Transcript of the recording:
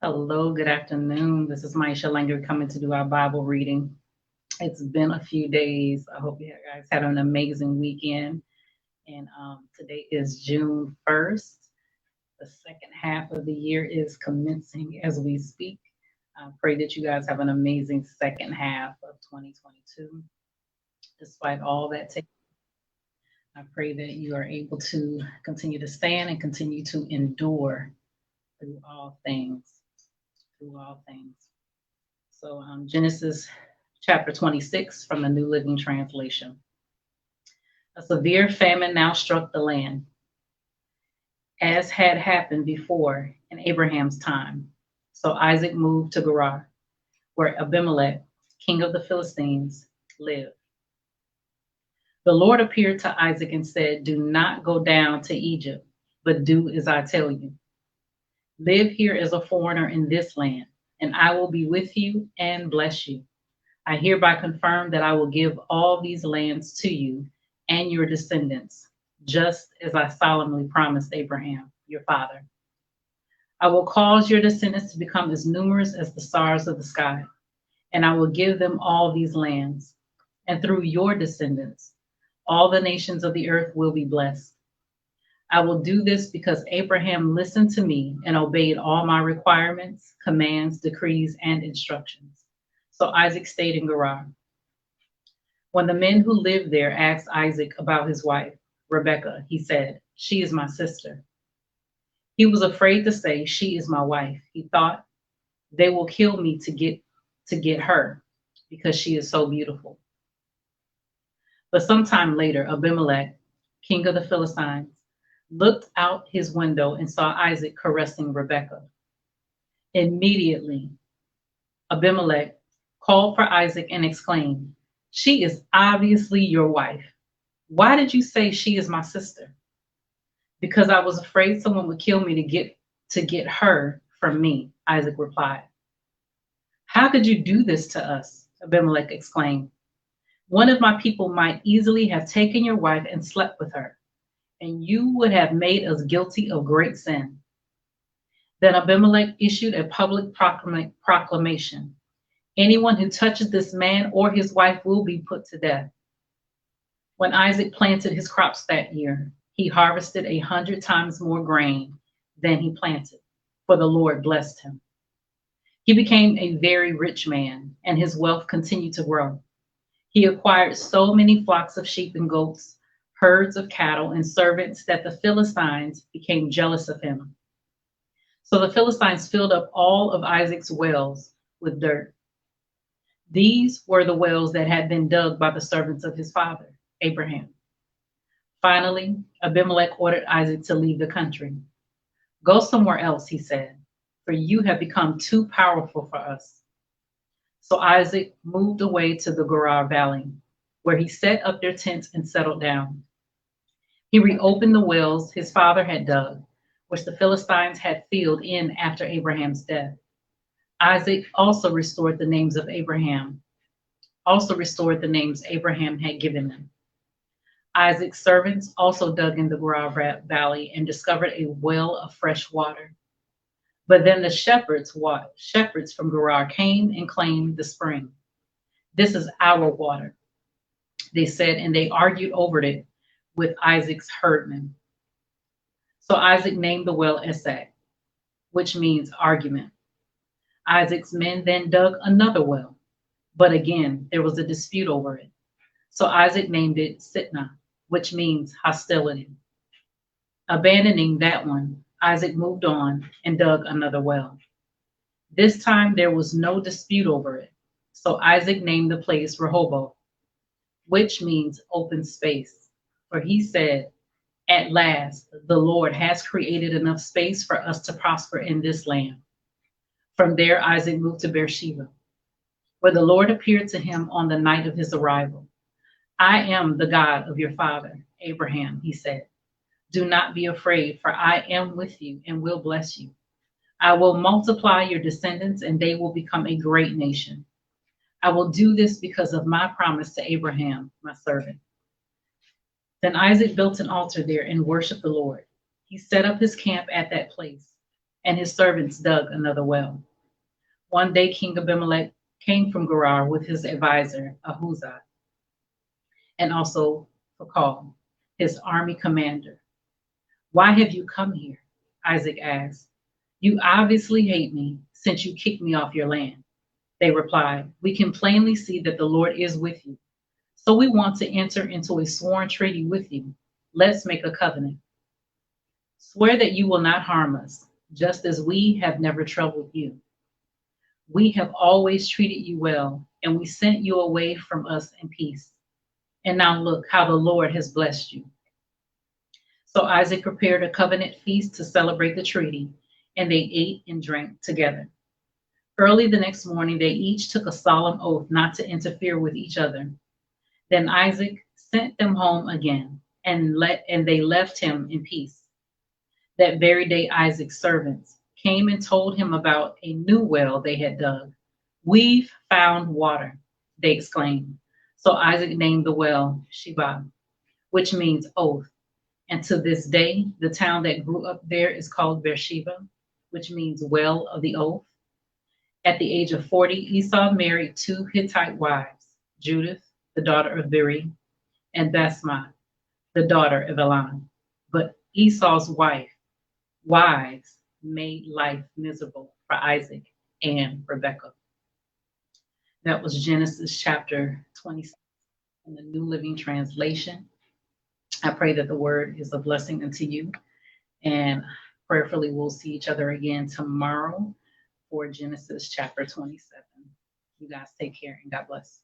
Hello, good afternoon. This is Myesha coming to do our Bible reading. It's been a few days. I hope you guys had an amazing weekend. And today is June 1st. The second half of the year is commencing as we speak. I pray that you guys have an amazing second half of 2022. Despite all that, I pray that you are able to continue to stand and continue to endure through all things. Through all things. So, Genesis chapter 26 from the New Living Translation. A severe famine now struck the land, as had happened before in Abraham's time. So Isaac moved to Gerar, where Abimelech, king of the Philistines, lived. The Lord appeared to Isaac and said, "Do not go down to Egypt, but do as I tell you. Live here as a foreigner in this land, and I will be with you and bless you. I hereby confirm that I will give all these lands to you and your descendants, just as I solemnly promised Abraham, your father. I will cause your descendants to become as numerous as the stars of the sky, and I will give them all these lands. And through your descendants, all the nations of the earth will be blessed. I will do this because Abraham listened to me and obeyed all my requirements, commands, decrees, and instructions." So Isaac stayed in Gerar. When the men who lived there asked Isaac about his wife, Rebekah, he said, "She is my sister." He was afraid to say, "She is my wife." He thought, "They will kill me to get her because she is so beautiful." But sometime later, Abimelech, king of the Philistines, looked out his window and saw Isaac caressing Rebekah. Immediately, Abimelech called for Isaac and exclaimed, "She is obviously your wife. Why did you say she is my sister?" "Because I was afraid someone would kill me to get her from me," Isaac replied. "How could you do this to us?" Abimelech exclaimed. "One of my people might easily have taken your wife and slept with her, and you would have made us guilty of great sin." Then Abimelech issued a public proclamation: "Anyone who touches this man or his wife will be put to death." When Isaac planted his crops that year, he harvested 100 times more grain than he planted, for the Lord blessed him. He became a very rich man, and his wealth continued to grow. He acquired so many flocks of sheep and goats, herds of cattle, and servants that the Philistines became jealous of him. So the Philistines filled up all of Isaac's wells with dirt. These were the wells that had been dug by the servants of his father, Abraham. Finally, Abimelech ordered Isaac to leave the country. "Go somewhere else," he said, "for you have become too powerful for us." So Isaac moved away to the Gerar Valley, where he set up their tents and settled down. He reopened the wells his father had dug, which the Philistines had filled in after Abraham's death. Isaac also restored the names Abraham had given them. Isaac's servants also dug in the Gerar Valley and discovered a well of fresh water. But then the shepherds from Gerar came and claimed the spring. "This is our water," they said, and they argued over it with Isaac's herdmen. So Isaac named the well Esek, which means argument. Isaac's men then dug another well, but again there was a dispute over it. So Isaac named it Sitnah, which means hostility. Abandoning that one, Isaac moved on and dug another well. This time there was no dispute over it. So Isaac named the place Rehoboth, which means open space. For he said, "At last, the Lord has created enough space for us to prosper in this land." From there, Isaac moved to Beersheba, where the Lord appeared to him on the night of his arrival. "I am the God of your father, Abraham," he said. "Do not be afraid, for I am with you and will bless you. I will multiply your descendants, and they will become a great nation. I will do this because of my promise to Abraham, my servant." Then Isaac built an altar there and worshiped the Lord. He set up his camp at that place, and his servants dug another well. One day, King Abimelech came from Gerar with his advisor, Ahuzah, and also Phakal, his army commander. Why have you come here? Isaac asked. You obviously hate me since you kicked me off your land. They replied, we can plainly see that the Lord is with you. So we want to enter into a sworn treaty with you. Let's make a covenant. Swear that you will not harm us, just as we have never troubled you. We have always treated you well, and we sent you away from us in peace. And now look how the Lord has blessed you. So Isaac prepared a covenant feast to celebrate the treaty, and they ate and drank together. Early the next morning, they each took a solemn oath not to interfere with each other. Then Isaac sent them home again, and they left him in peace. That very day, Isaac's servants came and told him about a new well they had dug. We've found water, they exclaimed. So Isaac named the well Sheba, which means oath. And to this day, the town that grew up there is called Beersheba, which means well of the oath. At the age of 40, Esau married two Hittite wives, Judith, the daughter of Beri, and Basmath, the daughter of Elon. But Esau's wives made life miserable for Isaac and Rebekah. That was Genesis chapter 26 in the New Living Translation. I pray that the word is a blessing unto you, and prayerfully we'll see each other again tomorrow for Genesis chapter 27. You guys take care and God bless.